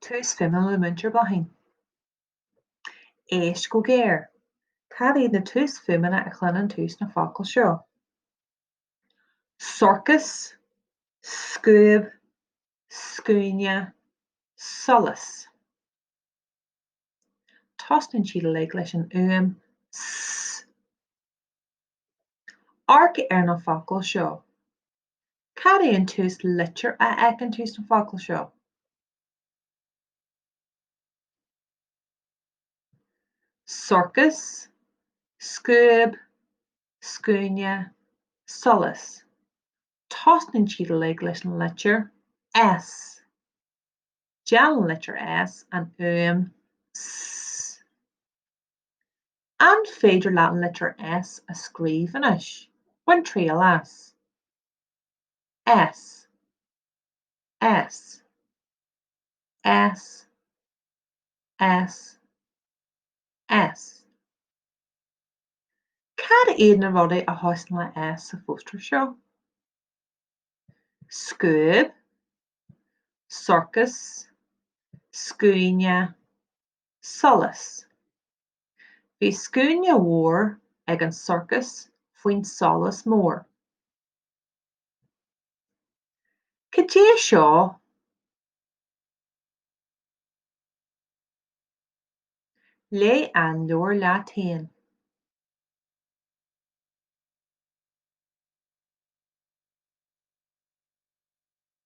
Túsfhuaim le muintir bothainn. Éist go géir. Cad iad na túsfhuaimeanna a chlann tús na focail seo? Sorcas, scúb, scúine, solas. Tostain siad le leis an uaim s. Arc ar na focail seo. Cad éon tús litir a aiceann tús na focail seo? Sorcas, scúb, scúine, solas. Tostain siad le leis an litir S. Deall an litir S an uaim s. An féidir leat an litir S a scríobh anois. Bhain tríal as. S, S, S, S, S. Cad iad na rudaí a thaisnn le S sa bhóstar seo? Scúb, sorcas, scúine, solas. Bhí scúine mhór ag an sorcas faoin solas mór. Go dté seo? Lé an leor leat féin.